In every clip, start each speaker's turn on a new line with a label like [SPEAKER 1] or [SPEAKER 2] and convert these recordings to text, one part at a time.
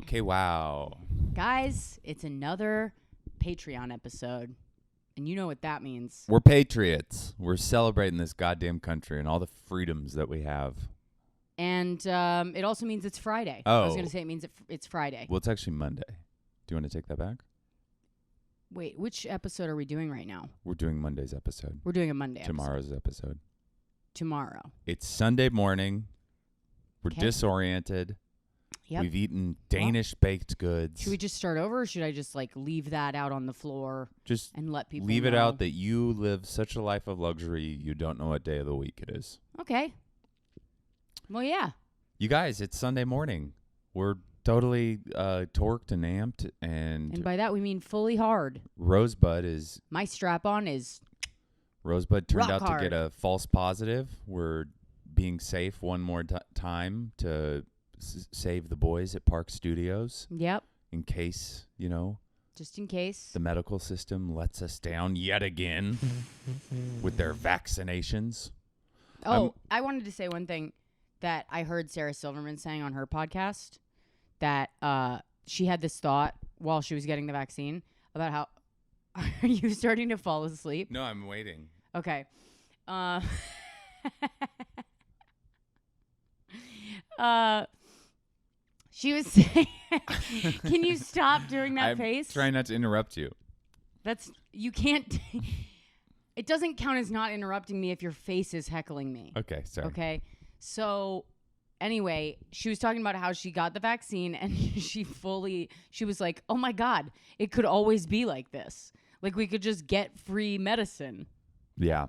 [SPEAKER 1] Okay, wow.
[SPEAKER 2] Guys, it's another Patreon episode. And you know what that means.
[SPEAKER 1] We're patriots. We're celebrating this goddamn country and all the freedoms that we have.
[SPEAKER 2] And it also means it's Friday.
[SPEAKER 1] Oh.
[SPEAKER 2] I was going to say it means it's Friday.
[SPEAKER 1] Well, it's actually Monday. Do you want to take that back?
[SPEAKER 2] Wait, which episode are we doing right now?
[SPEAKER 1] We're doing Monday's episode.
[SPEAKER 2] We're doing a Monday
[SPEAKER 1] Tomorrow's episode.
[SPEAKER 2] Tomorrow.
[SPEAKER 1] It's Sunday morning. We're
[SPEAKER 2] 'Kay.
[SPEAKER 1] disoriented.
[SPEAKER 2] Yep.
[SPEAKER 1] We've eaten Danish baked goods.
[SPEAKER 2] Should we just start over, or should I just leave that out on the floor
[SPEAKER 1] just
[SPEAKER 2] and let people
[SPEAKER 1] leave
[SPEAKER 2] know?
[SPEAKER 1] it out that you live such a life of luxury you don't know what day of the week it is?
[SPEAKER 2] Okay. Well, yeah.
[SPEAKER 1] You guys, it's Sunday morning. We're totally torqued and amped,
[SPEAKER 2] And by that we mean fully hard.
[SPEAKER 1] Rosebud
[SPEAKER 2] My strap-on is
[SPEAKER 1] Rosebud turned
[SPEAKER 2] rock
[SPEAKER 1] out
[SPEAKER 2] hard.
[SPEAKER 1] to get a false positive. We're being safe one more time to save the boys at Park Studios
[SPEAKER 2] Yep.
[SPEAKER 1] in case,
[SPEAKER 2] Just in case.
[SPEAKER 1] the medical system lets us down yet again with their vaccinations.
[SPEAKER 2] Oh, I wanted to say one thing that I heard Sarah Silverman saying on her podcast, that she had this thought while she was getting the vaccine about how are you starting to fall asleep?
[SPEAKER 1] No, I'm waiting.
[SPEAKER 2] Okay. She was saying, can you stop doing that
[SPEAKER 1] I'm
[SPEAKER 2] face?
[SPEAKER 1] trying not to interrupt you.
[SPEAKER 2] You can't, it doesn't count as not interrupting me if your face is heckling me.
[SPEAKER 1] Okay, sorry.
[SPEAKER 2] Okay. So anyway, she was talking about how she got the vaccine and she was like, oh my God, it could always be like this. Like we could just get free medicine.
[SPEAKER 1] Yeah.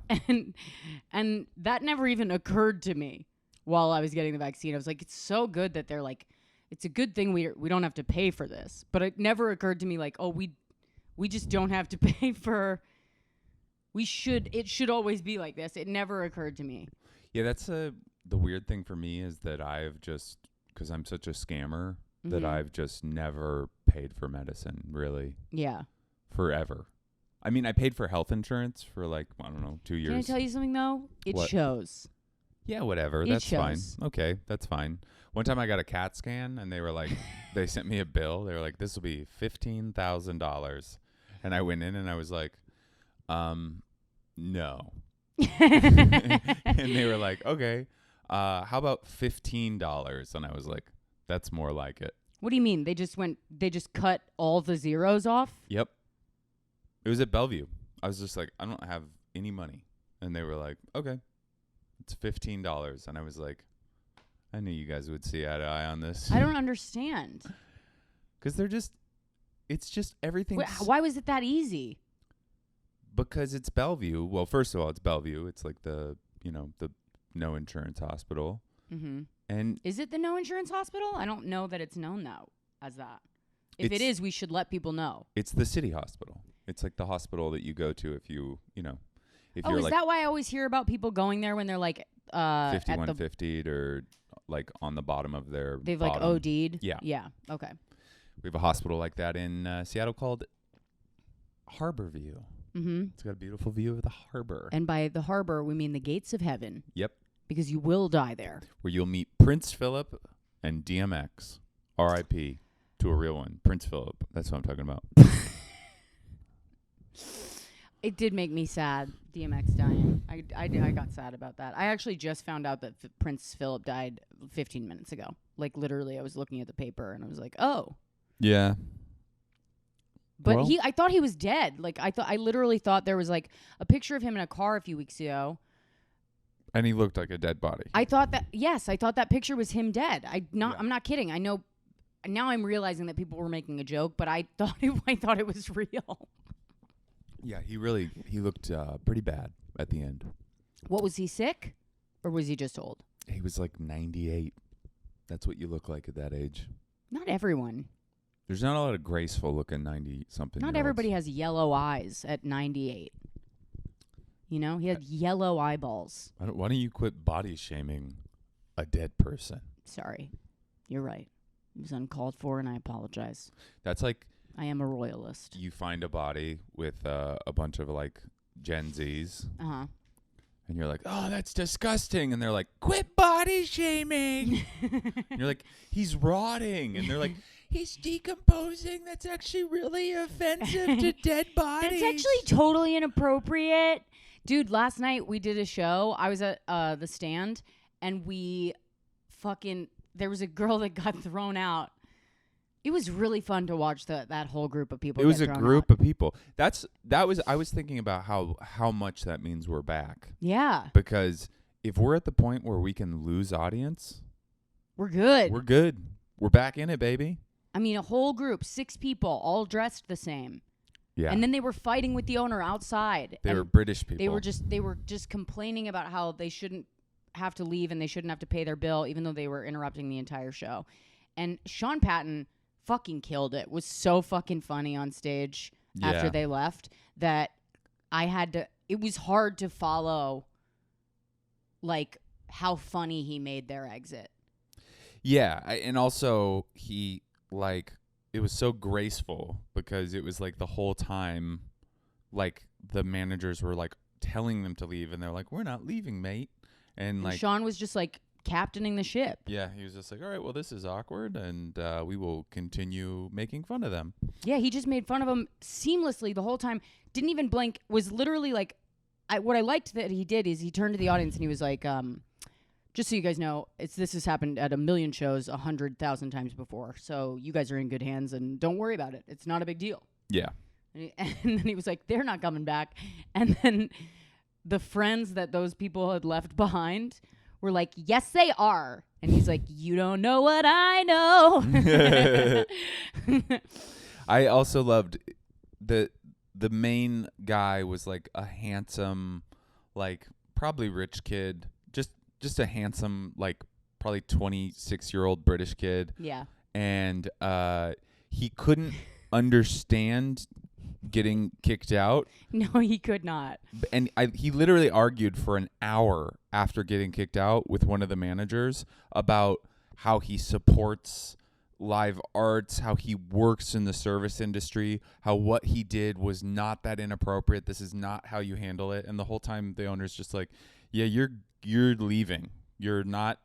[SPEAKER 2] And that never even occurred to me while I was getting the vaccine. I was like, it's so good that they're like, it's a good thing we don't have to pay for this. But it never occurred to me like, oh, we just don't have to pay for, it should always be like this. It never occurred to me.
[SPEAKER 1] Yeah, that's the weird thing for me is that I've just, because I'm such a scammer, that I've just never paid for medicine, really.
[SPEAKER 2] Yeah.
[SPEAKER 1] Forever. I mean, I paid for health insurance for 2 years.
[SPEAKER 2] Can I tell you something, though? It
[SPEAKER 1] What?
[SPEAKER 2] shows.
[SPEAKER 1] Yeah, whatever.
[SPEAKER 2] It
[SPEAKER 1] That's
[SPEAKER 2] shows.
[SPEAKER 1] fine. Okay, that's fine. One time I got a CAT scan, and they were like, they sent me a bill. They were like, this will be $15,000. And I went in, and I was like, no. And they were like, okay, how about $15? And I was like, that's more like it.
[SPEAKER 2] What do you mean? They just cut all the zeros off?
[SPEAKER 1] Yep. It was at Bellevue. I was just like, I don't have any money. And they were like, okay, it's $15. And I was like, I knew you guys would see eye to eye on this.
[SPEAKER 2] I don't understand.
[SPEAKER 1] Because it's just everything.
[SPEAKER 2] Why was it that easy?
[SPEAKER 1] Because it's Bellevue. Well, first of all, it's Bellevue. It's like the no insurance hospital.
[SPEAKER 2] Mm-hmm.
[SPEAKER 1] And
[SPEAKER 2] is it the no insurance hospital? I don't know that it's known though as that. If it is, we should let people know.
[SPEAKER 1] It's the city hospital. It's like the hospital that you go to if you if
[SPEAKER 2] Oh,
[SPEAKER 1] you're
[SPEAKER 2] is
[SPEAKER 1] like
[SPEAKER 2] that why I always hear about people going there when they're like
[SPEAKER 1] 5150'd or like on the bottom of their
[SPEAKER 2] they've
[SPEAKER 1] bottom.
[SPEAKER 2] like OD'd?
[SPEAKER 1] Yeah.
[SPEAKER 2] Yeah. Okay.
[SPEAKER 1] We have a hospital like that in Seattle called Harborview.
[SPEAKER 2] Mm-hmm.
[SPEAKER 1] It's got a beautiful view of the harbor.
[SPEAKER 2] And by the harbor, we mean the gates of heaven.
[SPEAKER 1] Yep.
[SPEAKER 2] Because you will die there.
[SPEAKER 1] Where you'll meet Prince Philip and DMX. R.I.P. to a real one. Prince Philip. That's what I'm talking about.
[SPEAKER 2] It did make me sad, DMX dying. I got sad about that. I actually just found out that Prince Philip died 15 minutes ago. Like, literally, I was looking at the paper, and I was like, oh.
[SPEAKER 1] Yeah.
[SPEAKER 2] But
[SPEAKER 1] well,
[SPEAKER 2] I thought he was dead. Like, I literally thought there was, like, a picture of him in a car a few weeks ago.
[SPEAKER 1] And he looked like a dead body.
[SPEAKER 2] I thought that picture was him dead. I'm not kidding. I know, now I'm realizing that people were making a joke, but I thought it was real.
[SPEAKER 1] Yeah, he looked pretty bad at the end.
[SPEAKER 2] What, was he sick? Or was he just old?
[SPEAKER 1] He was like 98. That's what you look like at that age.
[SPEAKER 2] Not everyone.
[SPEAKER 1] There's not a lot of graceful looking 90-something.
[SPEAKER 2] Not everybody has yellow eyes at 98. You know, he had yellow eyeballs.
[SPEAKER 1] Why don't you quit body shaming a dead person?
[SPEAKER 2] Sorry. You're right. It was uncalled for, and I apologize.
[SPEAKER 1] That's like...
[SPEAKER 2] I am a royalist.
[SPEAKER 1] You find a body with a bunch of, like, Gen Zs.
[SPEAKER 2] Uh-huh.
[SPEAKER 1] And you're like, oh, that's disgusting. And they're like, quit body shaming. And you're like, he's rotting. And they're like, he's decomposing. That's actually really offensive to dead bodies.
[SPEAKER 2] That's actually totally inappropriate. Dude, last night we did a show. I was at the stand, and there was a girl that got thrown out. It was really fun to watch that whole group of people.
[SPEAKER 1] It was
[SPEAKER 2] get
[SPEAKER 1] a
[SPEAKER 2] thrown
[SPEAKER 1] group
[SPEAKER 2] out.
[SPEAKER 1] of people. I was thinking about how much that means we're back.
[SPEAKER 2] Yeah,
[SPEAKER 1] Because if we're at the point where we can lose audience,
[SPEAKER 2] we're good.
[SPEAKER 1] we're good. We're back in it, baby.
[SPEAKER 2] I mean, a whole group, 6 people, all dressed the same.
[SPEAKER 1] Yeah.
[SPEAKER 2] And then they were fighting with the owner outside.
[SPEAKER 1] They
[SPEAKER 2] and
[SPEAKER 1] were British people.
[SPEAKER 2] They were just complaining about how they shouldn't have to leave and they shouldn't have to pay their bill, even though they were interrupting the entire show. And Sean Patton fucking killed it. Was so fucking funny on stage after they left that it was hard to follow, like, how funny he made their exit.
[SPEAKER 1] Yeah, and also he, like, it was so graceful because it was like the whole time, like, the managers were like telling them to leave and they're like, we're not leaving, mate. And like
[SPEAKER 2] Sean was just like captaining the ship.
[SPEAKER 1] Yeah, he was just like, all right, well, this is awkward, and we will continue making fun of them.
[SPEAKER 2] Yeah, he just made fun of him seamlessly the whole time. Didn't even blink. Was literally like, what I liked that he did is he turned to the audience and he was like, just so you guys know, this has happened at 1 million shows 100,000 times before. So you guys are in good hands and don't worry about it. It's not a big deal.
[SPEAKER 1] Yeah.
[SPEAKER 2] And then he was like, they're not coming back. And then the friends that those people had left behind were like, yes, they are. And he's like, you don't know what I know.
[SPEAKER 1] I also loved the main guy was like a handsome, like probably rich kid, just a handsome, like probably 26-year-old British kid.
[SPEAKER 2] Yeah.
[SPEAKER 1] And he couldn't understand getting kicked out.
[SPEAKER 2] No, he could not.
[SPEAKER 1] And he literally argued for an hour after getting kicked out with one of the managers about how he supports live arts, how he works in the service industry, how what he did was not that inappropriate. This is not how you handle it. And the whole time the owner's just like, yeah, you're leaving. You're not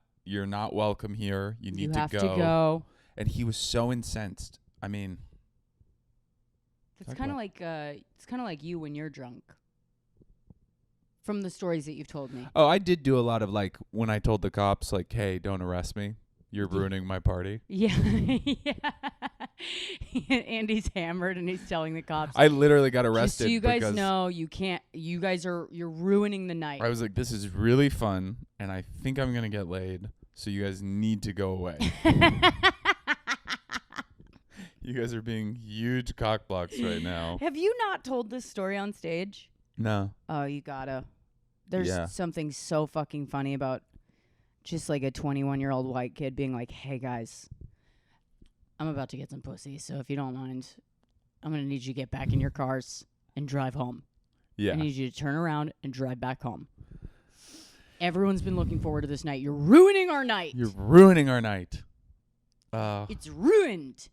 [SPEAKER 1] welcome here. You need
[SPEAKER 2] you
[SPEAKER 1] to
[SPEAKER 2] have
[SPEAKER 1] go.
[SPEAKER 2] to go.
[SPEAKER 1] And he was so incensed. I mean,
[SPEAKER 2] it's kind of like you when you're drunk. From the stories that you've told me.
[SPEAKER 1] Oh, I did do a lot of, like, when I told the cops, like, hey, don't arrest me. You're ruining my party.
[SPEAKER 2] Yeah. Yeah. Andy's hammered and he's telling the cops.
[SPEAKER 1] I literally got arrested.
[SPEAKER 2] Just so you guys know, you can't. You guys you're ruining the night.
[SPEAKER 1] I was like, this is really fun, and I think I'm gonna get laid. So you guys need to go away. You guys are being huge cockblocks right now.
[SPEAKER 2] Have you not told this story on stage?
[SPEAKER 1] No.
[SPEAKER 2] Oh, you gotta. There's something so fucking funny about just like a 21-year-old white kid being like, hey guys, I'm about to get some pussy, so if you don't mind, I'm going to need you to get back in your cars and drive home.
[SPEAKER 1] Yeah.
[SPEAKER 2] I need you to turn around and drive back home. Everyone's been looking forward to this night. You're ruining our night.
[SPEAKER 1] You're ruining our night.
[SPEAKER 2] It's ruined.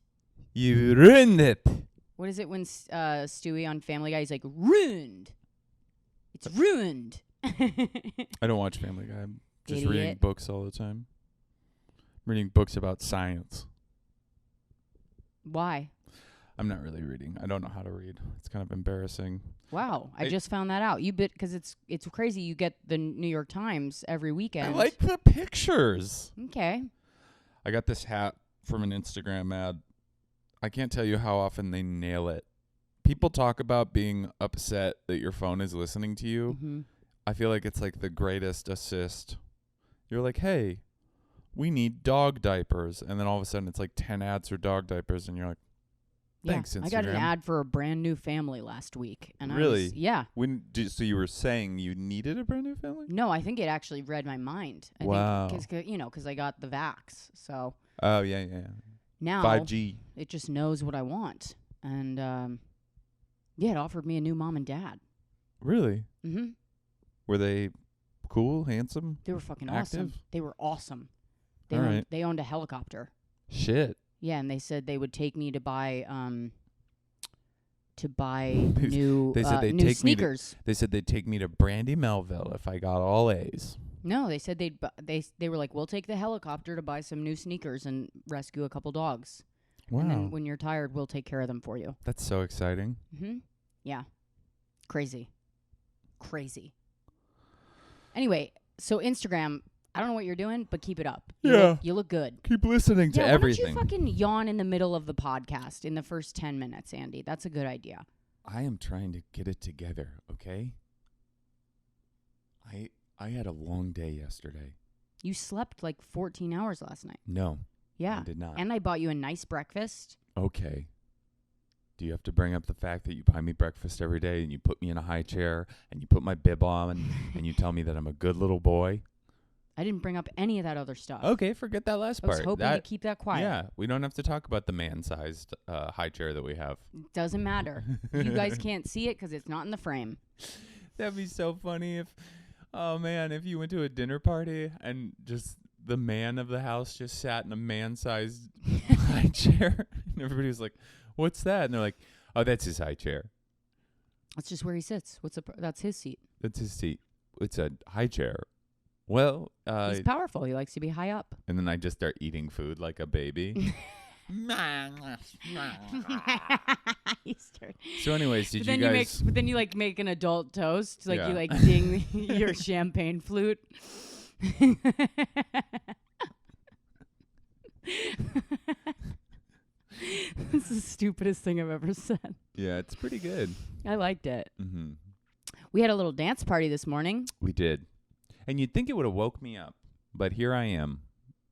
[SPEAKER 1] You ruined it.
[SPEAKER 2] What is it when Stewie on Family Guy, he's like, ruined. It's ruined.
[SPEAKER 1] I don't watch Family Guy. I'm just
[SPEAKER 2] Idiot.
[SPEAKER 1] reading books all the time. I'm reading books about science.
[SPEAKER 2] Why?
[SPEAKER 1] I'm not really reading. I don't know how to read. It's kind of embarrassing.
[SPEAKER 2] Wow, I just found that out. You because it's crazy. You get the New York Times every weekend.
[SPEAKER 1] I like the pictures.
[SPEAKER 2] Okay.
[SPEAKER 1] I got this hat from an Instagram ad. I can't tell you how often they nail it. People talk about being upset that your phone is listening to you.
[SPEAKER 2] Mm-hmm.
[SPEAKER 1] I feel like it's like the greatest assist. You're like, hey, we need dog diapers. And then all of a sudden it's like 10 ads for dog diapers. And you're like, thanks, Instagram.
[SPEAKER 2] I got an ad for a brand new family last week. And
[SPEAKER 1] Really?
[SPEAKER 2] Yeah.
[SPEAKER 1] So you were saying you needed a brand new family?
[SPEAKER 2] No, I think it actually read my mind.
[SPEAKER 1] Wow.
[SPEAKER 2] Because I got the vax. So
[SPEAKER 1] Oh, yeah.
[SPEAKER 2] now
[SPEAKER 1] 5G.
[SPEAKER 2] it just knows what I want. And it offered me a new mom and dad.
[SPEAKER 1] Really?
[SPEAKER 2] Mm-hmm.
[SPEAKER 1] Were they cool, handsome?
[SPEAKER 2] They were fucking
[SPEAKER 1] Active?
[SPEAKER 2] awesome. They were awesome. They owned a helicopter.
[SPEAKER 1] Shit.
[SPEAKER 2] Yeah, and they said they would take me to buy
[SPEAKER 1] They said they'd
[SPEAKER 2] new
[SPEAKER 1] take me to-
[SPEAKER 2] sneakers.
[SPEAKER 1] They said they'd take me to Brandy Melville if I got all A's.
[SPEAKER 2] No, they said they were like, we'll take the helicopter to buy some new sneakers and rescue a couple dogs.
[SPEAKER 1] Wow.
[SPEAKER 2] And then when you're tired, we'll take care of them for you.
[SPEAKER 1] That's so exciting.
[SPEAKER 2] Yeah. Crazy. Anyway, so Instagram, I don't know what you're doing, but keep it up. You look good.
[SPEAKER 1] Keep listening to everything.
[SPEAKER 2] Why don't you fucking yawn in the middle of the podcast in the first 10 minutes, Andy? That's a good idea.
[SPEAKER 1] I am trying to get it together, okay? I had a long day yesterday.
[SPEAKER 2] You slept like 14 hours last night.
[SPEAKER 1] No.
[SPEAKER 2] Yeah.
[SPEAKER 1] I did not.
[SPEAKER 2] And I bought you a nice breakfast.
[SPEAKER 1] Okay. Do you have to bring up the fact that you buy me breakfast every day and you put me in a high chair and you put my bib on and you tell me that I'm a good little boy?
[SPEAKER 2] I didn't bring up any of that other stuff.
[SPEAKER 1] Okay, forget that last part.
[SPEAKER 2] I was hoping to keep that quiet.
[SPEAKER 1] Yeah, we don't have to talk about the man-sized high chair that we have.
[SPEAKER 2] Doesn't matter. You guys can't see it because it's not in the frame.
[SPEAKER 1] That'd be so funny if you went to a dinner party and just the man of the house just sat in a man-sized high chair. And everybody was like, what's that? And they're like, oh, that's his high chair.
[SPEAKER 2] That's just where he sits. That's his seat.
[SPEAKER 1] That's his seat. It's a high chair. Well,
[SPEAKER 2] he's powerful. He likes to be high up.
[SPEAKER 1] And then I just start eating food like a baby. So anyways, did you guys...
[SPEAKER 2] But then you like make an adult toast. Like you like ding your champagne flute. This is the stupidest thing I've ever said.
[SPEAKER 1] Yeah, it's pretty good.
[SPEAKER 2] I liked it.
[SPEAKER 1] Mm-hmm.
[SPEAKER 2] We had a little dance party this morning.
[SPEAKER 1] We did. And you'd think it would have woke me up. But here I am.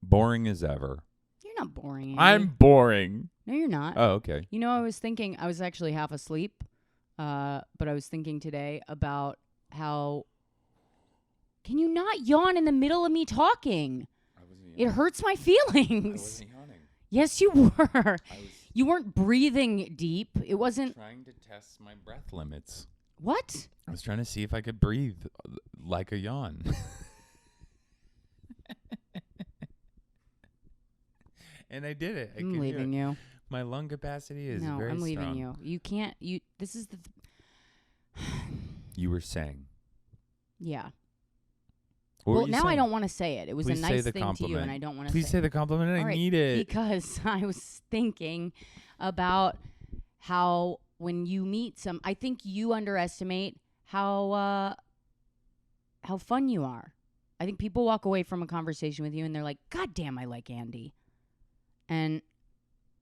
[SPEAKER 1] Boring as ever.
[SPEAKER 2] You're not boring, Andy.
[SPEAKER 1] I'm boring.
[SPEAKER 2] No, you're not.
[SPEAKER 1] Oh, okay.
[SPEAKER 2] You know, I was actually half asleep. But I was thinking today about how... Can you not yawn in the middle of me talking?
[SPEAKER 1] I wasn't
[SPEAKER 2] It hurts my feelings.
[SPEAKER 1] I wasn't yawning.
[SPEAKER 2] Yes, you were. You weren't breathing deep. It wasn't...
[SPEAKER 1] trying to test my breath limits.
[SPEAKER 2] What?
[SPEAKER 1] I was trying to see if I could breathe like a yawn. And I did it.
[SPEAKER 2] I'm leaving you.
[SPEAKER 1] My lung capacity is very strong.
[SPEAKER 2] No, I'm leaving you. You can't... This is the...
[SPEAKER 1] You were saying.
[SPEAKER 2] Yeah.
[SPEAKER 1] What
[SPEAKER 2] well, now
[SPEAKER 1] saying?
[SPEAKER 2] I don't want to say it. It was
[SPEAKER 1] Please
[SPEAKER 2] a nice thing
[SPEAKER 1] compliment.
[SPEAKER 2] to you, and I don't want to
[SPEAKER 1] Please say the compliment. I need it.
[SPEAKER 2] Because I was thinking about how when you meet I think you underestimate how fun you are. I think people walk away from a conversation with you, and they're like, God damn, I like Andy. And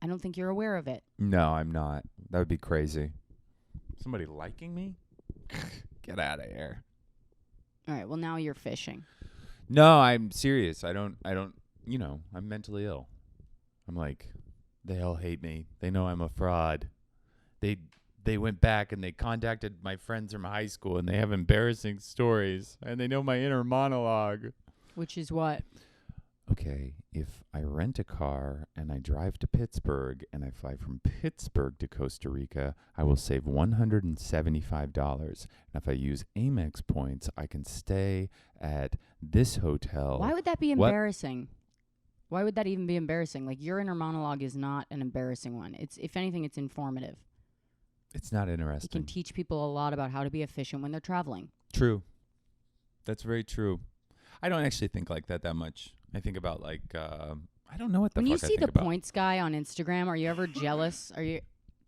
[SPEAKER 2] I don't think you're aware of it.
[SPEAKER 1] No, I'm not. That would be crazy. Somebody liking me? Get out of here.
[SPEAKER 2] All right, well, now you're fishing.
[SPEAKER 1] No, I'm serious. I don't, I'm mentally ill. I'm like, they all hate me. They know I'm a fraud. They went back and they contacted my friends from high school and they have embarrassing stories and they know my inner monologue.
[SPEAKER 2] Which is what?
[SPEAKER 1] Okay, if I rent a car and I drive to Pittsburgh and I fly from Pittsburgh to Costa Rica, I will save $175. And if I use Amex points, I can stay at this hotel.
[SPEAKER 2] Why would that be embarrassing? Why would that even be embarrassing? Like, your inner monologue is not an embarrassing one. It's, if anything, it's informative.
[SPEAKER 1] It's not interesting.
[SPEAKER 2] It can teach people a lot about how to be efficient when they're traveling.
[SPEAKER 1] True. That's very true. I don't actually think like that much. I think about I don't know what the fuck I think about.
[SPEAKER 2] When you see the points guy on Instagram, are you ever jealous?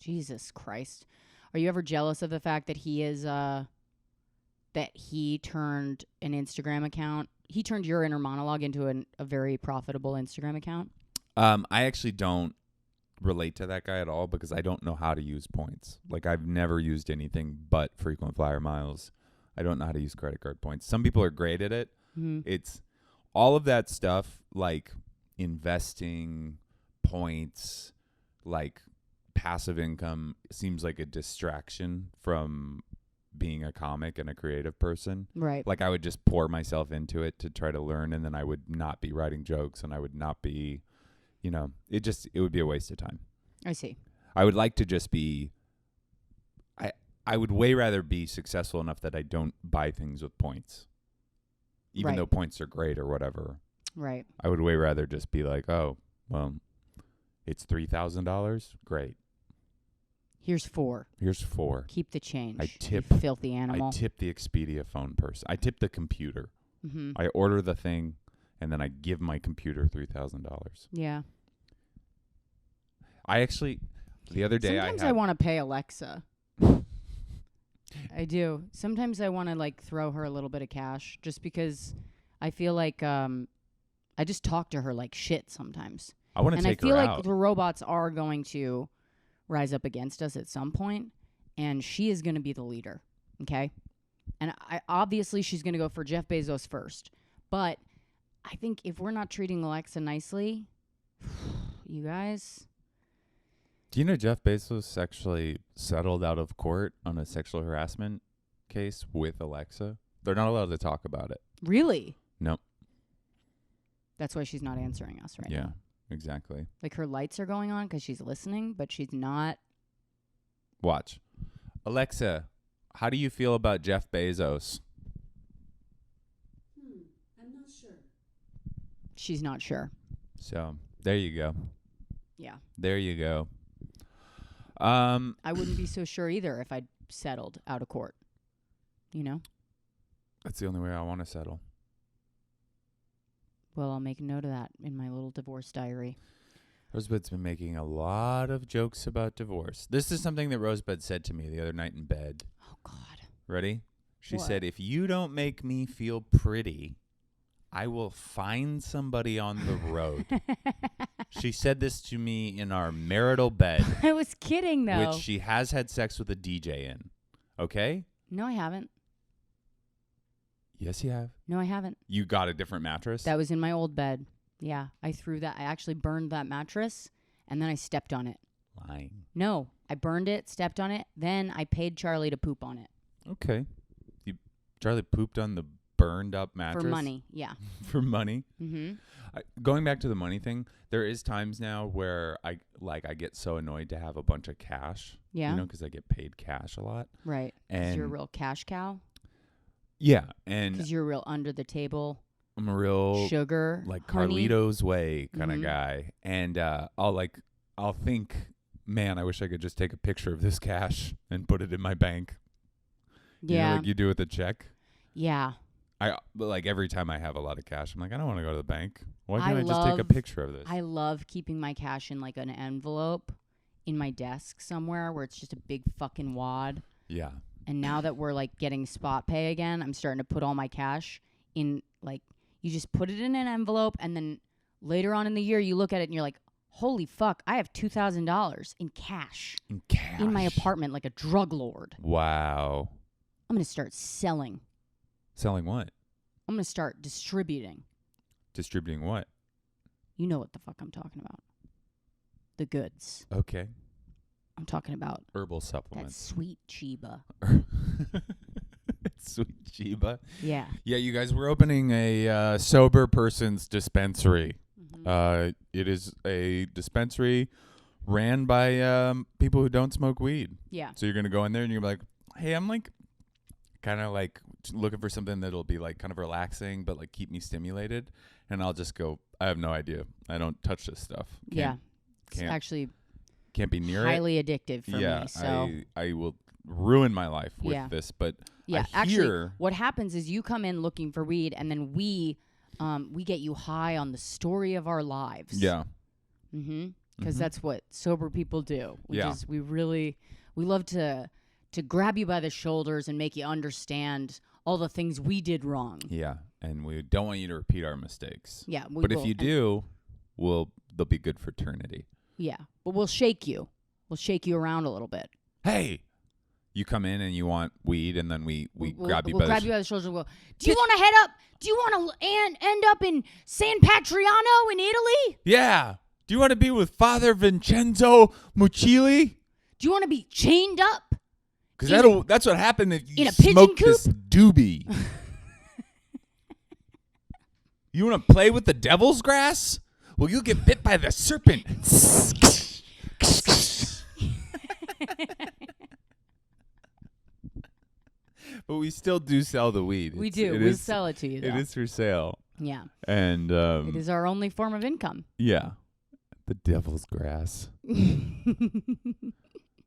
[SPEAKER 2] Jesus Christ. Are you ever jealous of the fact that he is, that he turned an Instagram account, he turned your inner monologue into a very profitable Instagram account?
[SPEAKER 1] I actually don't relate to that guy at all because I don't know how to use points. Like, I've never used anything but frequent flyer miles. I don't know how to use credit card points. Some people are great at it. Mm-hmm. It's all of that stuff, like investing, points, like passive income, seems like a distraction from being a comic and a creative person.
[SPEAKER 2] Right.
[SPEAKER 1] Like, I would just pour myself into it to try to learn, and then I would not be writing jokes, and I would not be, it would be a waste of time.
[SPEAKER 2] I see.
[SPEAKER 1] I would like to just be, I would way rather be successful enough that I don't buy things with points. Even though points are great or whatever.
[SPEAKER 2] Right.
[SPEAKER 1] I would way rather just be like, oh, well, it's $3,000. Great.
[SPEAKER 2] Here's $4. Keep the change. You filthy animal.
[SPEAKER 1] I tip the Expedia phone person. I tip the computer. Mm-hmm. I order the thing, and then I give my computer $3,000.
[SPEAKER 2] Yeah.
[SPEAKER 1] I actually, the other day
[SPEAKER 2] Sometimes I
[SPEAKER 1] had,
[SPEAKER 2] want to pay Alexa. I do. Sometimes I want to like throw her a little bit of cash just because I feel like I just talk to her like shit sometimes.
[SPEAKER 1] I want to
[SPEAKER 2] And I
[SPEAKER 1] take
[SPEAKER 2] feel
[SPEAKER 1] her
[SPEAKER 2] like
[SPEAKER 1] out.
[SPEAKER 2] the robots are going to rise up against us at some point, and she is going to be the leader. Okay? And obviously she's going to go for Jeff Bezos first. But I think if we're not treating Alexa nicely, you guys,
[SPEAKER 1] Do you know Jeff Bezos actually settled out of court on a sexual harassment case with Alexa? They're not allowed to talk about it.
[SPEAKER 2] really?
[SPEAKER 1] Nope.
[SPEAKER 2] That's why she's not answering us right
[SPEAKER 1] Yeah,
[SPEAKER 2] now.
[SPEAKER 1] exactly.
[SPEAKER 2] Like her lights are going on because she's listening, but she's not.
[SPEAKER 1] Watch. Alexa, how do you feel about Jeff Bezos?
[SPEAKER 3] I'm not sure.
[SPEAKER 2] She's not sure.
[SPEAKER 1] So, there you go.
[SPEAKER 2] Yeah.
[SPEAKER 1] There you go.
[SPEAKER 2] I wouldn't be so sure either if I'd settled out of court. You know?
[SPEAKER 1] That's the only way I want to settle.
[SPEAKER 2] Well, I'll make a note of that in my little divorce diary.
[SPEAKER 1] Rosebud's been making a lot of jokes about divorce. This is something that Rosebud said to me the other night in bed.
[SPEAKER 2] Oh, God.
[SPEAKER 1] Ready? She
[SPEAKER 2] What?
[SPEAKER 1] said, if you don't make me feel pretty, I will find somebody on the road. She said this to me in our marital bed,
[SPEAKER 2] I was kidding, though.
[SPEAKER 1] which she has had sex with a DJ in. Okay?
[SPEAKER 2] No, I haven't.
[SPEAKER 1] Yes, you have.
[SPEAKER 2] No, I haven't.
[SPEAKER 1] You got a different mattress?
[SPEAKER 2] That was in my old bed. Yeah, I threw that. I actually burned that mattress, and then I stepped on it.
[SPEAKER 1] Lying.
[SPEAKER 2] No, I burned it, stepped on it, then I paid Charlie to poop on it.
[SPEAKER 1] Okay. Charlie pooped on the burned up mattress?
[SPEAKER 2] For money, yeah.
[SPEAKER 1] For money?
[SPEAKER 2] Mm-hmm.
[SPEAKER 1] Going back to the money thing, there is times now where I get so annoyed to have a bunch of cash.
[SPEAKER 2] Yeah.
[SPEAKER 1] You know, because I get paid cash a lot.
[SPEAKER 2] Right. Because
[SPEAKER 1] And
[SPEAKER 2] you're a real cash cow.
[SPEAKER 1] yeah, and
[SPEAKER 2] Because you're a real under the table,
[SPEAKER 1] I'm a real
[SPEAKER 2] sugar,
[SPEAKER 1] like
[SPEAKER 2] honey.
[SPEAKER 1] Carlito's Way kind of
[SPEAKER 2] Mhm.
[SPEAKER 1] guy, and I'll think, man, I wish I could just take a picture of this cash and put it in my bank. You know,
[SPEAKER 2] Yeah.
[SPEAKER 1] like you do with a check.
[SPEAKER 2] Yeah.
[SPEAKER 1] But like every time I have a lot of cash, I'm like, I don't want to go to the bank. Why
[SPEAKER 2] I
[SPEAKER 1] can't I just take a
[SPEAKER 2] love-
[SPEAKER 1] picture of this?
[SPEAKER 2] I love keeping my cash in like an envelope in my desk somewhere where it's just a big fucking wad.
[SPEAKER 1] Yeah.
[SPEAKER 2] And now that we're like getting spot pay again, I'm starting to put all my cash in like, you just put it in an envelope and then later on in the year you look at it and you're like, holy fuck, I have $2,000 in cash
[SPEAKER 1] In cash.
[SPEAKER 2] in my apartment like a drug lord.
[SPEAKER 1] Wow.
[SPEAKER 2] I'm going to start selling.
[SPEAKER 1] Selling what?
[SPEAKER 2] I'm going to start distributing.
[SPEAKER 1] Distributing what?
[SPEAKER 2] You know what the fuck I'm talking about. The goods.
[SPEAKER 1] Okay.
[SPEAKER 2] I'm talking about
[SPEAKER 1] Herbal
[SPEAKER 2] that
[SPEAKER 1] supplements.
[SPEAKER 2] sweet Chiba.
[SPEAKER 1] Sweet Chiba.
[SPEAKER 2] Yeah.
[SPEAKER 1] Yeah, you guys, we're opening a sober person's dispensary.
[SPEAKER 2] Mhm.
[SPEAKER 1] It is a dispensary ran by people who don't smoke weed.
[SPEAKER 2] Yeah.
[SPEAKER 1] So you're going to go in there and you're like, hey, I'm like kind of like looking for something that'll be like kind of relaxing but like keep me stimulated. And I'll just go, I have no idea. I don't touch this stuff.
[SPEAKER 2] Yeah. It's
[SPEAKER 1] can't-
[SPEAKER 2] actually
[SPEAKER 1] Can't be near it.
[SPEAKER 2] highly addictive for
[SPEAKER 1] Yeah,
[SPEAKER 2] me. So
[SPEAKER 1] I will ruin my life with
[SPEAKER 2] Yeah.
[SPEAKER 1] this. But
[SPEAKER 2] yeah,
[SPEAKER 1] I
[SPEAKER 2] actually,
[SPEAKER 1] hear,
[SPEAKER 2] what happens is you come in looking for weed, and then we get you high on the story of our lives.
[SPEAKER 1] yeah.
[SPEAKER 2] Mm-hmm. Because
[SPEAKER 1] Mhm.
[SPEAKER 2] that's what sober people do.
[SPEAKER 1] Yeah.
[SPEAKER 2] We love to grab you by the shoulders and make you understand all the things we did wrong.
[SPEAKER 1] Yeah, and we don't want you to repeat our mistakes.
[SPEAKER 2] Yeah.
[SPEAKER 1] But if you do, they'll be good for eternity.
[SPEAKER 2] Yeah. But we'll shake you. We'll shake you around a little bit.
[SPEAKER 1] Hey, you come in and you want weed, and then we grab you
[SPEAKER 2] We'll
[SPEAKER 1] by
[SPEAKER 2] grab
[SPEAKER 1] the
[SPEAKER 2] you by the shoulders and we'll go, do you want to head up? Do you want to end up in San Patriano in Italy?
[SPEAKER 1] Yeah. Do you want to be with Father Vincenzo Mucili?
[SPEAKER 2] Do you want to be chained up?
[SPEAKER 1] Because that's what happened if you
[SPEAKER 2] in a pigeon
[SPEAKER 1] smoke
[SPEAKER 2] coop?
[SPEAKER 1] this doobie. You want to play with the devil's grass? Well, you'll get bit by the serpent. But we still do sell the weed.
[SPEAKER 2] We
[SPEAKER 1] It's-
[SPEAKER 2] do.
[SPEAKER 1] it
[SPEAKER 2] We'll
[SPEAKER 1] is-
[SPEAKER 2] sell it to you, though.
[SPEAKER 1] It is for sale.
[SPEAKER 2] Yeah.
[SPEAKER 1] And
[SPEAKER 2] It is our only form of income.
[SPEAKER 1] yeah, the devil's grass.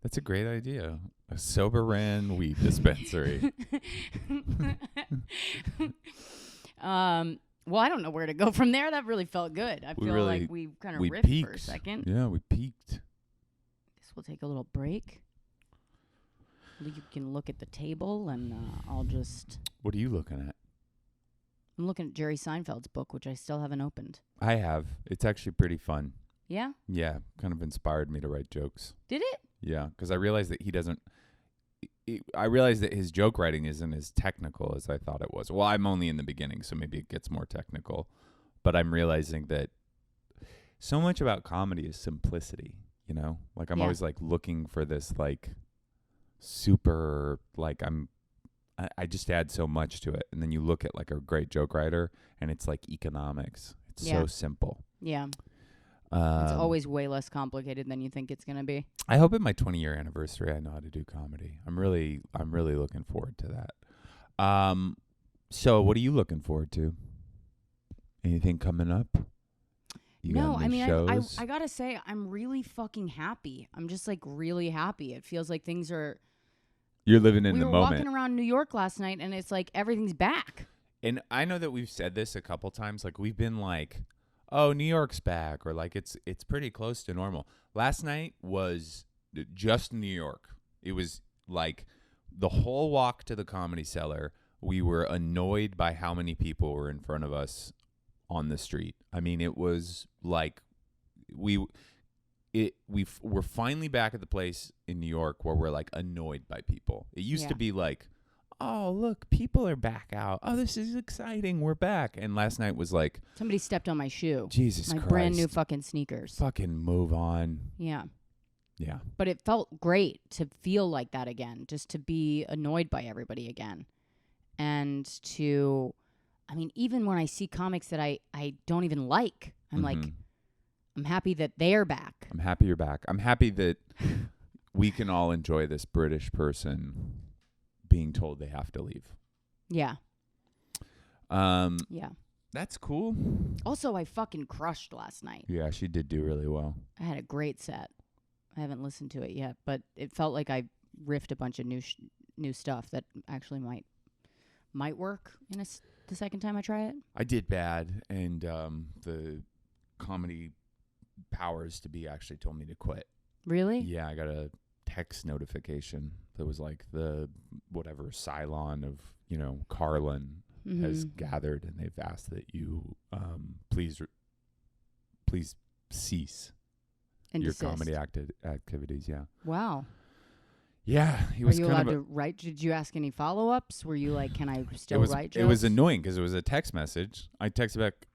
[SPEAKER 1] That's a great idea. A sober ran weed dispensary.
[SPEAKER 2] Well, I don't know where to go from there. That really felt good. I
[SPEAKER 1] We
[SPEAKER 2] feel
[SPEAKER 1] really-
[SPEAKER 2] like we kind of
[SPEAKER 1] we
[SPEAKER 2] riffed
[SPEAKER 1] peaked.
[SPEAKER 2] for a second.
[SPEAKER 1] Yeah, we peaked.
[SPEAKER 2] So we'll take a little break. You can look at the table, and I'll just...
[SPEAKER 1] What are you looking at?
[SPEAKER 2] I'm looking at Jerry Seinfeld's book, which I still haven't opened.
[SPEAKER 1] I have. It's actually pretty fun.
[SPEAKER 2] Yeah?
[SPEAKER 1] Yeah, kind of inspired me to write jokes.
[SPEAKER 2] Did it?
[SPEAKER 1] Yeah, because I realized that he doesn't... I realized that his joke writing isn't as technical as I thought it was. Well, I'm only in the beginning, so maybe it gets more technical. But I'm realizing that so much about comedy is simplicity, you know? Like, I'm always, like, looking for this, like, super, like, I just add so much to it. And then you look at, like, a great joke writer, and it's, like, economics. It's so simple.
[SPEAKER 2] Yeah. It's always way less complicated than you think it's going to be.
[SPEAKER 1] I hope at my 20-year anniversary I know how to do comedy. I'm really looking forward to that. So what are you looking forward to? Anything coming up?
[SPEAKER 2] No, I mean, I gotta say, I'm really fucking happy. I'm just like really happy. It feels like things are...
[SPEAKER 1] You're living in the moment.
[SPEAKER 2] We were walking around New York last night, and it's like everything's back.
[SPEAKER 1] And I know that we've said this a couple times. Like, we've been like, oh, New York's back, or like it's pretty close to normal. Last night was just New York. It was like the whole walk to the Comedy Cellar. We were annoyed by how many people were in front of us on the street. I mean, it was like we're finally back at the place in New York where we're like annoyed by people. It used to be like, oh, look, people are back out. Oh, this is exciting. We're back. And last night was like...
[SPEAKER 2] Somebody stepped on my shoe.
[SPEAKER 1] Jesus Christ.
[SPEAKER 2] My brand new fucking sneakers.
[SPEAKER 1] Fucking move on.
[SPEAKER 2] Yeah.
[SPEAKER 1] Yeah.
[SPEAKER 2] But it felt great to feel like that again, just to be annoyed by everybody again. And to... I mean, even when I see comics that I don't even like, I'm like, I'm happy that they're back.
[SPEAKER 1] I'm happy you're back. I'm happy that we can all enjoy this British person being told they have to leave.
[SPEAKER 2] Yeah.
[SPEAKER 1] Yeah. That's cool.
[SPEAKER 2] Also, I fucking crushed last night.
[SPEAKER 1] Yeah, she did do really well.
[SPEAKER 2] I had a great set. I haven't listened to it yet, but it felt like I riffed a bunch of new stuff that actually might work in the second time I try it.
[SPEAKER 1] I did bad, and the comedy powers to be actually told me to quit.
[SPEAKER 2] Really?
[SPEAKER 1] Yeah, I got a text notification that was like the whatever Cylon of, Carlin has gathered, and they've asked that you please cease
[SPEAKER 2] and
[SPEAKER 1] your
[SPEAKER 2] desist.
[SPEAKER 1] comedy activities. Yeah.
[SPEAKER 2] Wow.
[SPEAKER 1] Yeah, he
[SPEAKER 2] Were
[SPEAKER 1] was
[SPEAKER 2] you
[SPEAKER 1] kind
[SPEAKER 2] allowed
[SPEAKER 1] of
[SPEAKER 2] to write? Did you ask any follow-ups? Were you like, can I still write jokes?
[SPEAKER 1] It was annoying because it was a text message. I texted back,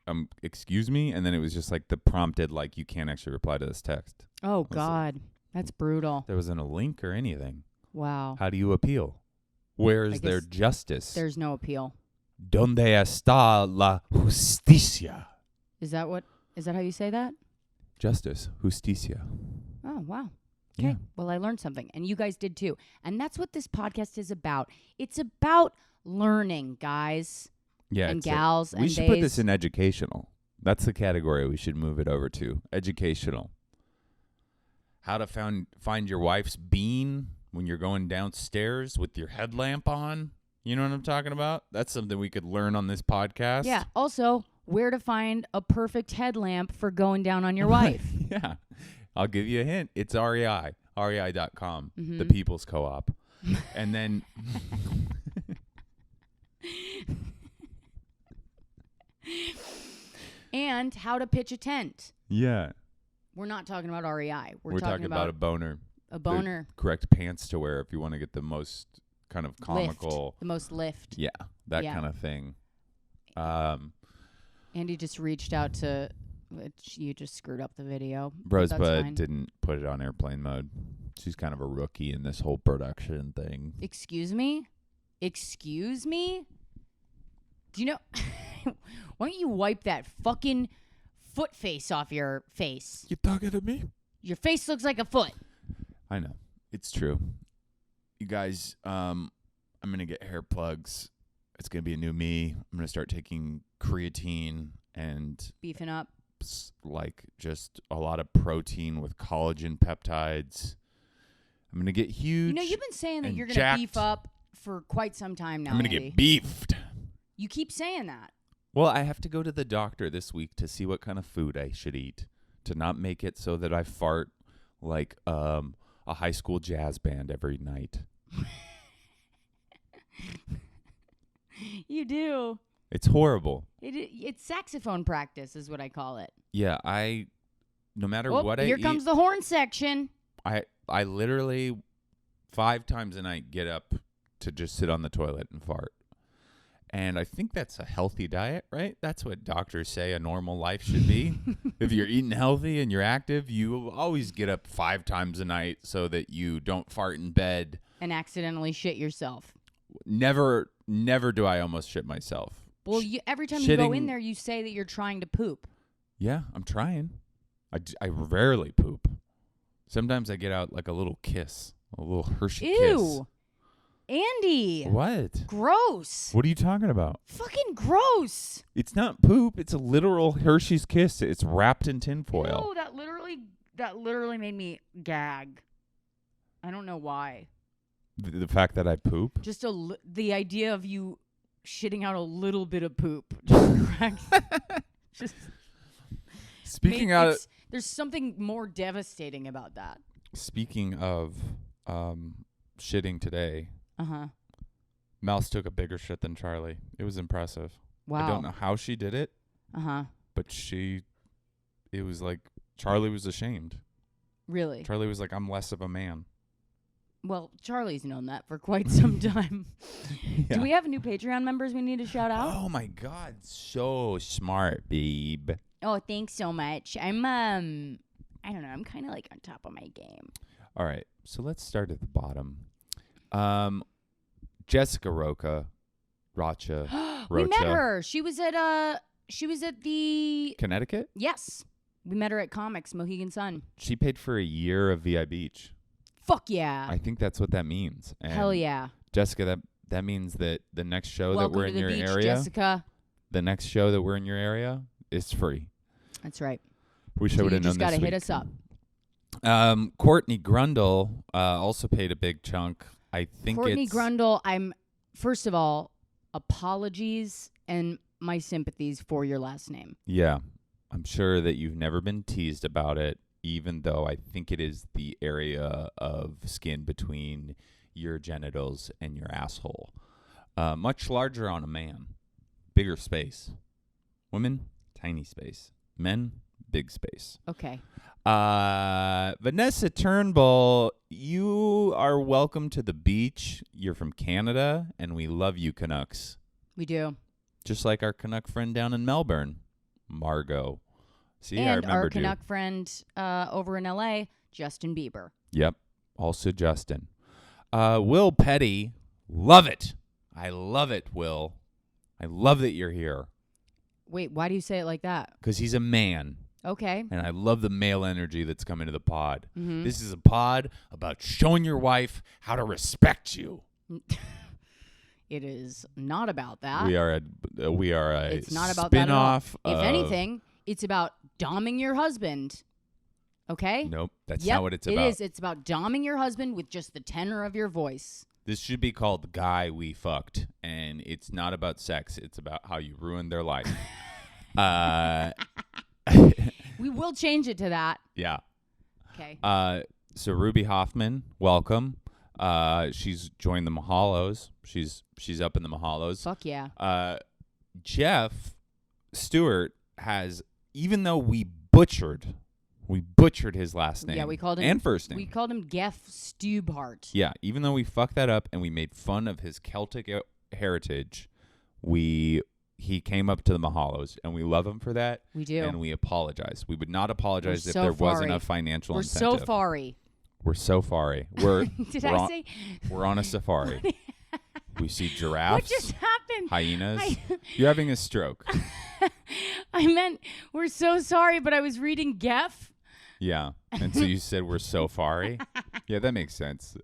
[SPEAKER 1] excuse me, and then it was just like the prompted, like, you can't actually reply to this text.
[SPEAKER 2] Oh, God. That's brutal.
[SPEAKER 1] There wasn't a link or anything.
[SPEAKER 2] Wow.
[SPEAKER 1] How do you appeal? Where is their justice?
[SPEAKER 2] There's no appeal.
[SPEAKER 1] ¿Dónde está la justicia?
[SPEAKER 2] Is that how you say that?
[SPEAKER 1] Justice. Justicia.
[SPEAKER 2] Oh, wow. Okay.
[SPEAKER 1] Yeah.
[SPEAKER 2] Well, I learned something, and you guys did too. And that's what this podcast is about. It's about learning, guys.
[SPEAKER 1] Yeah,
[SPEAKER 2] and gals and
[SPEAKER 1] we should put this in educational. That's the category we should move it over to. Educational. How to find your wife's bean when you're going downstairs with your headlamp on. You know what I'm talking about? That's something we could learn on this podcast.
[SPEAKER 2] Yeah. Also, where to find a perfect headlamp for going down on your wife.
[SPEAKER 1] Yeah. I'll give you a hint. It's REI. REI.com.
[SPEAKER 2] Mm-hmm.
[SPEAKER 1] The People's Co-op. And then...
[SPEAKER 2] and how to pitch a tent.
[SPEAKER 1] Yeah.
[SPEAKER 2] We're not talking about REI.
[SPEAKER 1] We're talking about a boner.
[SPEAKER 2] A boner.
[SPEAKER 1] The correct pants to wear if you want to get the most kind of comical.
[SPEAKER 2] Lift. The most lift.
[SPEAKER 1] Yeah. That kind of thing.
[SPEAKER 2] Andy just reached out to... You just screwed up the video.
[SPEAKER 1] Rosebud didn't put it on airplane mode. She's kind of a rookie in this whole production thing.
[SPEAKER 2] Excuse me? Excuse me? Do you know... Why don't you wipe that fucking foot face off your face?
[SPEAKER 1] You talking to me?
[SPEAKER 2] Your face looks like a foot.
[SPEAKER 1] I know. It's true. You guys, I'm going to get hair plugs. It's going to be a new me. I'm going to start taking creatine and...
[SPEAKER 2] beefing up.
[SPEAKER 1] Like just a lot of protein with collagen peptides. I'm going to get huge.
[SPEAKER 2] You know, you've been saying that you're going to beef up for quite some time now,
[SPEAKER 1] I'm going to get beefed.
[SPEAKER 2] You keep saying that.
[SPEAKER 1] Well, I have to go to the doctor this week to see what kind of food I should eat to not make it so that I fart like a high school jazz band every night.
[SPEAKER 2] You do.
[SPEAKER 1] It's horrible.
[SPEAKER 2] It's saxophone practice is what I call it.
[SPEAKER 1] Yeah, no matter what I eat.
[SPEAKER 2] Here comes the horn section.
[SPEAKER 1] I literally 5 times a night get up to just sit on the toilet and fart. And I think that's a healthy diet, right? That's what doctors say a normal life should be. If you're eating healthy and you're active, you always get up 5 times a night so that you don't fart in bed.
[SPEAKER 2] And accidentally shit yourself.
[SPEAKER 1] Never do I almost shit myself.
[SPEAKER 2] Well, every time you go in there, you say that you're trying to poop.
[SPEAKER 1] Yeah, I'm trying. I rarely poop. Sometimes I get out like a little kiss, a little Hershey kiss.
[SPEAKER 2] Ew. Andy.
[SPEAKER 1] What?
[SPEAKER 2] Gross.
[SPEAKER 1] What are you talking about?
[SPEAKER 2] Fucking gross.
[SPEAKER 1] It's not poop. It's a literal Hershey's kiss. It's wrapped in tinfoil.
[SPEAKER 2] Ew, that literally made me gag. I don't know why.
[SPEAKER 1] The fact that I poop?
[SPEAKER 2] Just the idea of you shitting out a little bit of poop just cracks.
[SPEAKER 1] Speaking of,
[SPEAKER 2] there's something more devastating about that.
[SPEAKER 1] Speaking of shitting today, Mouse took a bigger shit than Charlie. It was impressive.
[SPEAKER 2] Wow.
[SPEAKER 1] I don't know how she did it. But it was like Charlie was ashamed.
[SPEAKER 2] Really?
[SPEAKER 1] Charlie was like, I'm less of a man.
[SPEAKER 2] Well, Charlie's known that for quite some time.
[SPEAKER 1] Yeah.
[SPEAKER 2] Do we have new Patreon members we need to shout out?
[SPEAKER 1] Oh my God, so smart, babe.
[SPEAKER 2] Oh, thanks so much. I don't know, I'm kind of like on top of my game.
[SPEAKER 1] All right, so let's start at the bottom. Jessica Rocha.
[SPEAKER 2] We met her. She was at the
[SPEAKER 1] Connecticut?
[SPEAKER 2] Yes. We met her at Comics, Mohegan Sun.
[SPEAKER 1] She paid for a year of VI Beach.
[SPEAKER 2] Fuck yeah.
[SPEAKER 1] I think that's what that means. And
[SPEAKER 2] hell yeah.
[SPEAKER 1] Jessica, that means that the next show
[SPEAKER 2] Welcome
[SPEAKER 1] that we're
[SPEAKER 2] to
[SPEAKER 1] in
[SPEAKER 2] the
[SPEAKER 1] your
[SPEAKER 2] beach,
[SPEAKER 1] area,
[SPEAKER 2] Jessica.
[SPEAKER 1] the next show that we're in your area is free.
[SPEAKER 2] That's right.
[SPEAKER 1] Wish I
[SPEAKER 2] So
[SPEAKER 1] would
[SPEAKER 2] you
[SPEAKER 1] have known
[SPEAKER 2] just got
[SPEAKER 1] this
[SPEAKER 2] to hit
[SPEAKER 1] week.
[SPEAKER 2] us up.
[SPEAKER 1] Courtney Grundle also paid a big chunk. I think
[SPEAKER 2] Courtney Grundle, first of all, apologies and my sympathies for your last name.
[SPEAKER 1] Yeah. I'm sure that you've never been teased about it, even though I think it is the area of skin between your genitals and your asshole. Much larger on a man. Bigger space. Women, tiny space. Men, big space.
[SPEAKER 2] Okay.
[SPEAKER 1] Vanessa Turnbull, you are welcome to the beach. You're from Canada, and we love you, Canucks.
[SPEAKER 2] We do.
[SPEAKER 1] Just like our Canuck friend down in Melbourne, Margot. See,
[SPEAKER 2] and
[SPEAKER 1] I remembered
[SPEAKER 2] our Canuck friend over in LA, Justin Bieber.
[SPEAKER 1] Yep. Also Justin. Will Petty. Love it. I love it, Will. I love that you're here.
[SPEAKER 2] Wait, why do you say it like that?
[SPEAKER 1] Because he's a man.
[SPEAKER 2] Okay.
[SPEAKER 1] And I love the male energy that's coming to the pod.
[SPEAKER 2] Mm-hmm.
[SPEAKER 1] This is a pod about showing your wife how to respect you.
[SPEAKER 2] It is not about that.
[SPEAKER 1] We are a
[SPEAKER 2] It's not about that at all.
[SPEAKER 1] spin-off
[SPEAKER 2] If
[SPEAKER 1] of-
[SPEAKER 2] anything, it's about doming your husband. Okay?
[SPEAKER 1] Nope, that's
[SPEAKER 2] Yep,
[SPEAKER 1] not what it's about.
[SPEAKER 2] It is. It's about doming your husband with just the tenor of your voice.
[SPEAKER 1] This should be called The Guy We Fucked, and it's not about sex. It's about how you ruined their life.
[SPEAKER 2] We will change it to that.
[SPEAKER 1] Yeah.
[SPEAKER 2] Okay.
[SPEAKER 1] So Ruby Hoffman, welcome. She's joined the Mahalos. She's up in the Mahalos.
[SPEAKER 2] Fuck yeah.
[SPEAKER 1] Jeff Stewart has, even though we butchered his last name.
[SPEAKER 2] Yeah, we called him
[SPEAKER 1] and first name.
[SPEAKER 2] We called him Geff Stubhart.
[SPEAKER 1] Yeah, even though we fucked that up and we made fun of his Celtic heritage, he came up to the Mahalos, and we love him for that.
[SPEAKER 2] We do.
[SPEAKER 1] And we apologize. We would not apologize
[SPEAKER 2] We're
[SPEAKER 1] if
[SPEAKER 2] so
[SPEAKER 1] there wasn't
[SPEAKER 2] sorry.
[SPEAKER 1] a financial
[SPEAKER 2] We're
[SPEAKER 1] incentive.
[SPEAKER 2] so sorry.
[SPEAKER 1] We're so sorry. We're
[SPEAKER 2] Did
[SPEAKER 1] we're
[SPEAKER 2] I
[SPEAKER 1] on,
[SPEAKER 2] say?
[SPEAKER 1] we're on a safari. We see
[SPEAKER 2] What
[SPEAKER 1] giraffes,
[SPEAKER 2] just happened?
[SPEAKER 1] hyenas. You're having a stroke.
[SPEAKER 2] I meant we're so sorry, but I was reading Geff.
[SPEAKER 1] Yeah. And so you said we're so sorry. Yeah, that makes sense.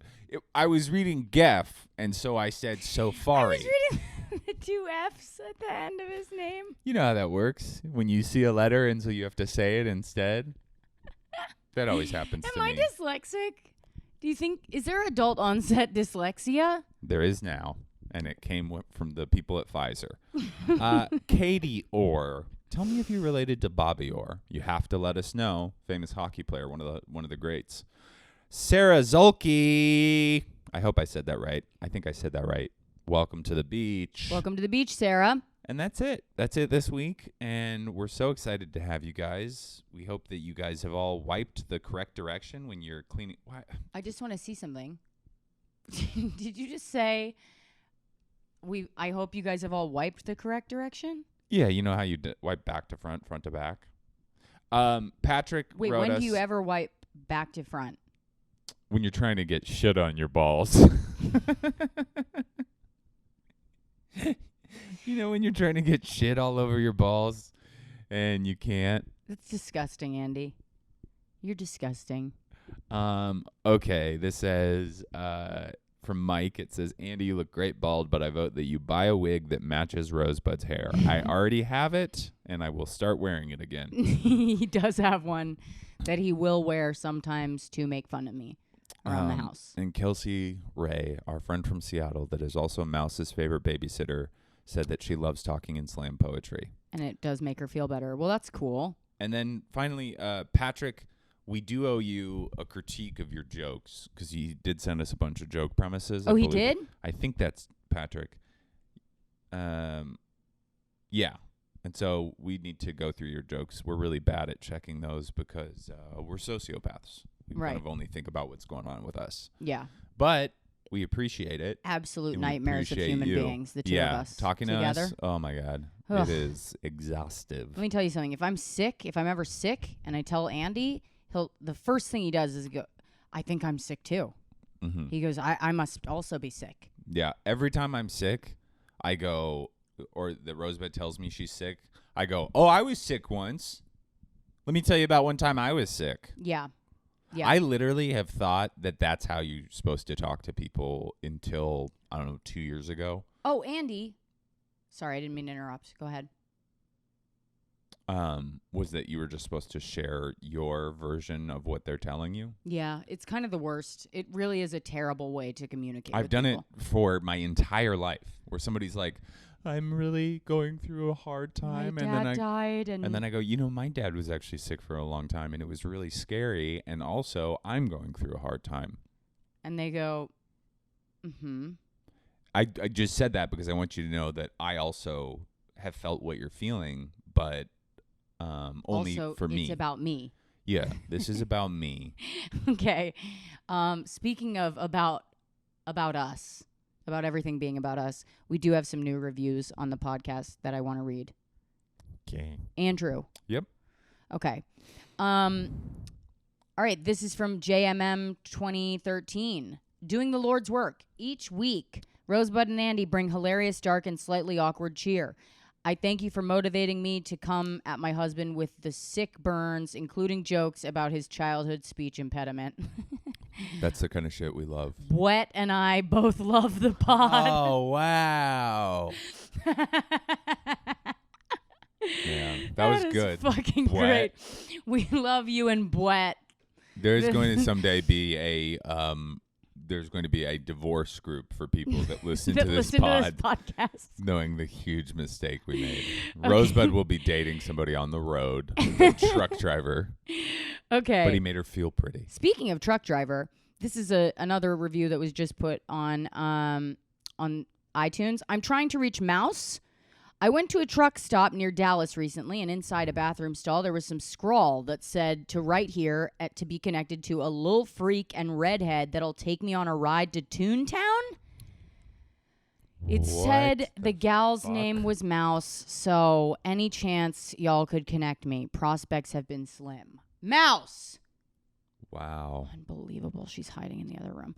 [SPEAKER 1] I was reading Geff, and so I said so
[SPEAKER 2] I
[SPEAKER 1] sorry.
[SPEAKER 2] was reading the two F's at the end of his name.
[SPEAKER 1] You know how that works when you see a letter, and so you have to say it instead. That always happens to
[SPEAKER 2] Am I
[SPEAKER 1] me.
[SPEAKER 2] dyslexic? Do you think, is there adult onset dyslexia?
[SPEAKER 1] There is now, and it came from the people at Pfizer. Katie Orr, tell me if you're related to Bobby Orr. You have to let us know. Famous hockey player, one of the greats. Sarah Zulke. I hope I said that right. I think I said that right. Welcome to the beach.
[SPEAKER 2] Welcome to the beach, Sarah.
[SPEAKER 1] And that's it. That's it this week. And we're so excited to have you guys. We hope that you guys have all wiped the correct direction when you're cleaning. What?
[SPEAKER 2] I just want to see something. Did you just say, I hope you guys have all wiped the correct direction?
[SPEAKER 1] Yeah, you know how you wipe back to front, front to back. Patrick
[SPEAKER 2] Wait,
[SPEAKER 1] wrote
[SPEAKER 2] when
[SPEAKER 1] us,
[SPEAKER 2] do you ever wipe back to front?
[SPEAKER 1] when you're trying to get shit on your balls. You know, when you're trying to get shit all over your balls and you can't.
[SPEAKER 2] That's disgusting, Andy. You're disgusting.
[SPEAKER 1] Okay, this says from Mike, it says, Andy, you look great bald, but I vote that you buy a wig that matches Rosebud's hair. I already have it, and I will start wearing it again.
[SPEAKER 2] He does have one that he will wear sometimes to make fun of me around the house.
[SPEAKER 1] And Kelsey Ray, our friend from Seattle that is also Mouse's favorite babysitter, said that she loves talking in slam poetry.
[SPEAKER 2] And it does make her feel better. Well, that's cool.
[SPEAKER 1] And then finally, Patrick, we do owe you a critique of your jokes because he did send us a bunch of joke premises.
[SPEAKER 2] Oh, he did?
[SPEAKER 1] I think that's Patrick. Yeah. And so we need to go through your jokes. We're really bad at checking those because we're sociopaths. We kind of only think about what's going on with us.
[SPEAKER 2] Yeah.
[SPEAKER 1] But we appreciate it.
[SPEAKER 2] Absolute
[SPEAKER 1] And we
[SPEAKER 2] nightmares of
[SPEAKER 1] appreciate
[SPEAKER 2] human
[SPEAKER 1] you.
[SPEAKER 2] beings, the two of us
[SPEAKER 1] talking
[SPEAKER 2] together.
[SPEAKER 1] to us. Oh, my God.
[SPEAKER 2] Ugh.
[SPEAKER 1] It is exhaustive.
[SPEAKER 2] Let me tell you something. If I'm ever sick, and I tell Andy, the first thing he does is go, I think I'm sick too.
[SPEAKER 1] Mm-hmm.
[SPEAKER 2] He goes, I must also be sick.
[SPEAKER 1] Yeah. Every time I'm sick, I go, or the Rosebud tells me she's sick, I go, oh, I was sick once. Let me tell you about one time I was sick.
[SPEAKER 2] Yeah. Yeah.
[SPEAKER 1] I literally have thought that that's how you're supposed to talk to people until, I don't know, 2 years ago.
[SPEAKER 2] Oh, Andy. Sorry, I didn't mean to interrupt. Go ahead.
[SPEAKER 1] Was that you were just supposed to share your version of what they're telling you?
[SPEAKER 2] Yeah, it's kind of the worst. It really is a terrible way to communicate.
[SPEAKER 1] I've
[SPEAKER 2] with
[SPEAKER 1] done
[SPEAKER 2] people.
[SPEAKER 1] it for my entire life where somebody's like, I'm really going through a hard time.
[SPEAKER 2] My dad died. And
[SPEAKER 1] then I go, you know, my dad was actually sick for a long time and it was really scary. And also I'm going through a hard time.
[SPEAKER 2] And they go, mm-hmm.
[SPEAKER 1] I just said that because I want you to know that I also have felt what you're feeling, but only
[SPEAKER 2] also,
[SPEAKER 1] for me.
[SPEAKER 2] It's about me.
[SPEAKER 1] Yeah, this is about me.
[SPEAKER 2] Okay. Speaking of about us, about everything being about us, we do have some new reviews on the podcast that I want to read.
[SPEAKER 1] Okay.
[SPEAKER 2] Andrew.
[SPEAKER 1] Yep.
[SPEAKER 2] Okay. All right. This is from JMM 2013. Doing the Lord's work. Each week, Rosebud and Andy bring hilarious, dark, and slightly awkward cheer. I thank you for motivating me to come at my husband with the sick burns, including jokes about his childhood speech impediment.
[SPEAKER 1] That's the kind of shit we love.
[SPEAKER 2] Bwet and I both love the pod.
[SPEAKER 1] Oh, wow. Yeah, that was good.
[SPEAKER 2] Fucking
[SPEAKER 1] Bwet.
[SPEAKER 2] great. We love you and Bwet.
[SPEAKER 1] There's going to someday be a divorce group for people that listen to this
[SPEAKER 2] podcast,
[SPEAKER 1] knowing the huge mistake we made. Okay. Rosebud will be dating somebody on the road, a truck driver.
[SPEAKER 2] Okay.
[SPEAKER 1] But he made her feel pretty.
[SPEAKER 2] Speaking of truck driver, this is another review that was just put on iTunes. I'm trying to reach Mouse. I went to a truck stop near Dallas recently, and inside a bathroom stall, there was some scrawl that said to write here to be connected to a little freak and redhead that'll take me on a ride to Toontown. It said the gal's name was Mouse, so any chance y'all could connect me. Prospects have been slim. Mouse!
[SPEAKER 1] Wow.
[SPEAKER 2] Unbelievable. She's hiding in the other room.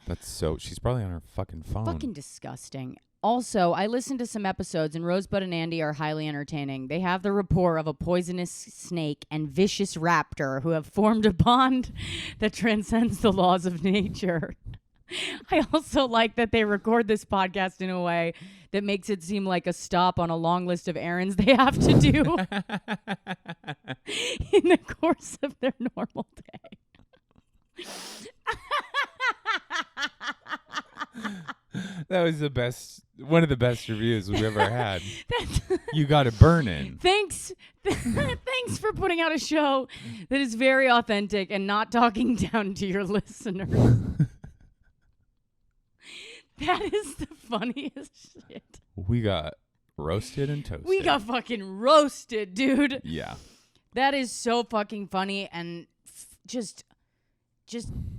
[SPEAKER 1] She's probably on her fucking phone.
[SPEAKER 2] Fucking disgusting. Also, I listened to some episodes, and Rosebud and Andy are highly entertaining. They have the rapport of a poisonous snake and vicious raptor who have formed a bond that transcends the laws of nature. I also like that they record this podcast in a way that makes it seem like a stop on a long list of errands they have to do in the course of their normal day.
[SPEAKER 1] That was one of the best reviews we've ever had.
[SPEAKER 2] That's
[SPEAKER 1] You got it burning.
[SPEAKER 2] Thanks for putting out a show that is very authentic and not talking down to your listeners. That is the funniest shit.
[SPEAKER 1] We got roasted and toasted.
[SPEAKER 2] We got fucking roasted, dude.
[SPEAKER 1] Yeah.
[SPEAKER 2] That is so fucking funny and just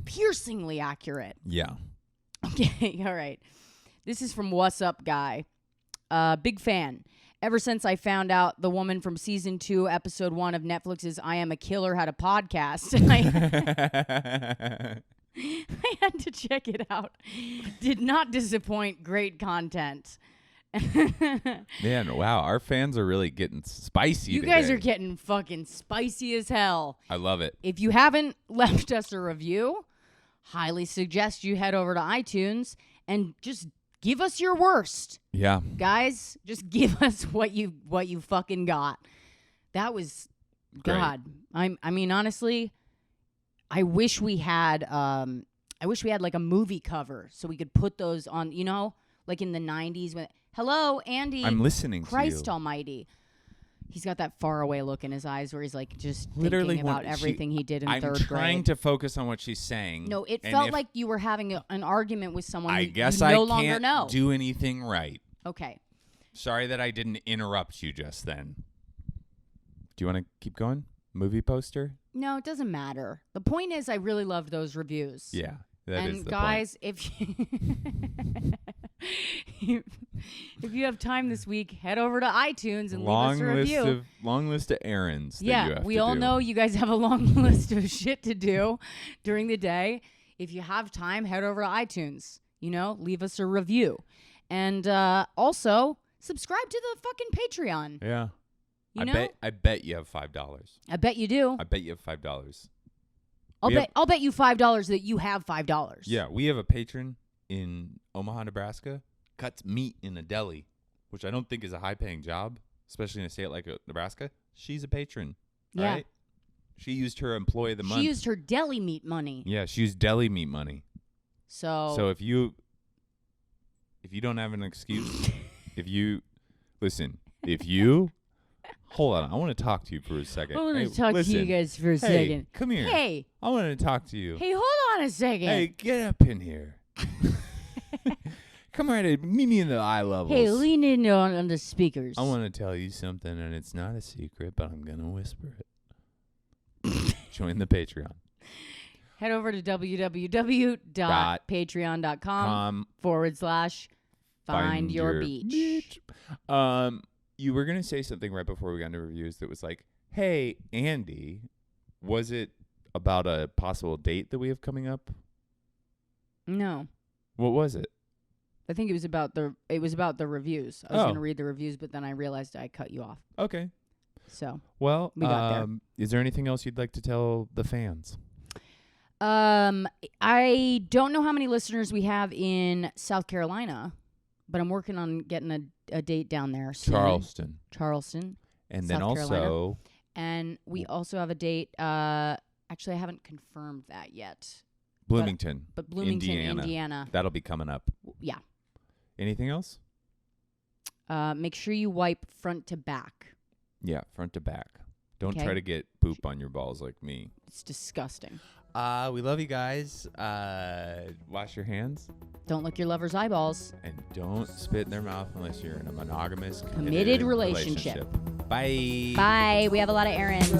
[SPEAKER 2] piercingly accurate.
[SPEAKER 1] Yeah.
[SPEAKER 2] Okay, all right. This is from What's Up Guy. Big fan. Ever since I found out the woman from season 2, episode 1 of Netflix's I Am a Killer had a podcast, I had to check it out. Did not disappoint. Great content.
[SPEAKER 1] Man, wow. Our fans are really getting spicy
[SPEAKER 2] You
[SPEAKER 1] today.
[SPEAKER 2] guys are getting fucking spicy as hell.
[SPEAKER 1] I love it.
[SPEAKER 2] If you haven't left us a review, highly suggest you head over to iTunes and just give us your worst.
[SPEAKER 1] Yeah.
[SPEAKER 2] Guys, just give us what you fucking got. That was
[SPEAKER 1] Great.
[SPEAKER 2] God. I mean honestly, I wish we had like a movie cover so we could put those on, you know, like in the 90s when hello, Andy.
[SPEAKER 1] I'm listening
[SPEAKER 2] Christ
[SPEAKER 1] to you.
[SPEAKER 2] Almighty. He's got that faraway look in his eyes where he's like just
[SPEAKER 1] Literally
[SPEAKER 2] thinking about everything he did in
[SPEAKER 1] I'm
[SPEAKER 2] third
[SPEAKER 1] trying
[SPEAKER 2] grade.
[SPEAKER 1] to focus on what she's saying.
[SPEAKER 2] No, it
[SPEAKER 1] and
[SPEAKER 2] felt
[SPEAKER 1] if-
[SPEAKER 2] like you were having an argument with someone
[SPEAKER 1] I
[SPEAKER 2] you
[SPEAKER 1] guess
[SPEAKER 2] no
[SPEAKER 1] I
[SPEAKER 2] longer
[SPEAKER 1] can't
[SPEAKER 2] know.
[SPEAKER 1] do anything right.
[SPEAKER 2] Okay.
[SPEAKER 1] Sorry that I didn't interrupt you just then. Do you want to keep going? Movie poster?
[SPEAKER 2] No, it doesn't matter. The point is I really loved those reviews.
[SPEAKER 1] Yeah, that is
[SPEAKER 2] And
[SPEAKER 1] the
[SPEAKER 2] guys, if you have time this week, head over to iTunes and leave us a review.
[SPEAKER 1] Long list of errands. That you
[SPEAKER 2] Yeah,
[SPEAKER 1] have
[SPEAKER 2] we
[SPEAKER 1] to
[SPEAKER 2] all
[SPEAKER 1] do.
[SPEAKER 2] know you guys have a long list of shit to do during the day. If you have time, head over to iTunes. You know, leave us a review. And also, subscribe to the fucking Patreon.
[SPEAKER 1] Yeah.
[SPEAKER 2] You know?
[SPEAKER 1] I bet you have $5.
[SPEAKER 2] I bet you do.
[SPEAKER 1] I bet you have $5.
[SPEAKER 2] I'll bet you $5 that you have $5.
[SPEAKER 1] Yeah, we have a patron in Omaha, Nebraska, cuts meat in a deli, which I don't think is a high-paying job, especially in a state like Nebraska. She's a patron.
[SPEAKER 2] Yeah.
[SPEAKER 1] Right? She used her employee of the month.
[SPEAKER 2] She used her deli meat money.
[SPEAKER 1] Yeah, she used deli meat money. So if you don't have an excuse, hold on, I want to talk to you for a second.
[SPEAKER 2] I want to
[SPEAKER 1] Hey,
[SPEAKER 2] talk to
[SPEAKER 1] listen.
[SPEAKER 2] you guys for a
[SPEAKER 1] Hey,
[SPEAKER 2] second.
[SPEAKER 1] come here.
[SPEAKER 2] Hey,
[SPEAKER 1] I want to talk to you.
[SPEAKER 2] hold on a second.
[SPEAKER 1] Hey, get up in here. Come right in. Meet me in the eye levels.
[SPEAKER 2] Hey, lean in on the speakers.
[SPEAKER 1] I want to tell you something, and it's not a secret, but I'm going to whisper it. Join the Patreon.
[SPEAKER 2] Head over to www.patreon.com/find your beach.
[SPEAKER 1] You were going to say something right before we got into reviews that was like, hey, Andy, was it about a possible date that we have coming up?
[SPEAKER 2] No.
[SPEAKER 1] What was it?
[SPEAKER 2] I think it was about the reviews. I was going to read the reviews, but then I realized I cut you off.
[SPEAKER 1] Okay.
[SPEAKER 2] So,
[SPEAKER 1] Well,
[SPEAKER 2] we got there.
[SPEAKER 1] Is there anything else you'd like to tell the fans?
[SPEAKER 2] I don't know how many listeners we have in South Carolina, but I'm working on getting a date down there soon. Charleston.
[SPEAKER 1] And
[SPEAKER 2] South
[SPEAKER 1] then also
[SPEAKER 2] Carolina. And we also have a date. Actually, I haven't confirmed that yet.
[SPEAKER 1] Bloomington.
[SPEAKER 2] But Bloomington, Indiana.
[SPEAKER 1] That'll be coming up.
[SPEAKER 2] Yeah.
[SPEAKER 1] Anything else?
[SPEAKER 2] Make sure you wipe front to back.
[SPEAKER 1] Yeah, front to back. Don't
[SPEAKER 2] Okay.
[SPEAKER 1] try to get poop on your balls like me.
[SPEAKER 2] It's disgusting.
[SPEAKER 1] We love you guys. Wash your hands.
[SPEAKER 2] Don't lick your lover's eyeballs.
[SPEAKER 1] And don't spit in their mouth unless you're in a monogamous,
[SPEAKER 2] Committed relationship.
[SPEAKER 1] Bye.
[SPEAKER 2] Bye. We have a lot of errands.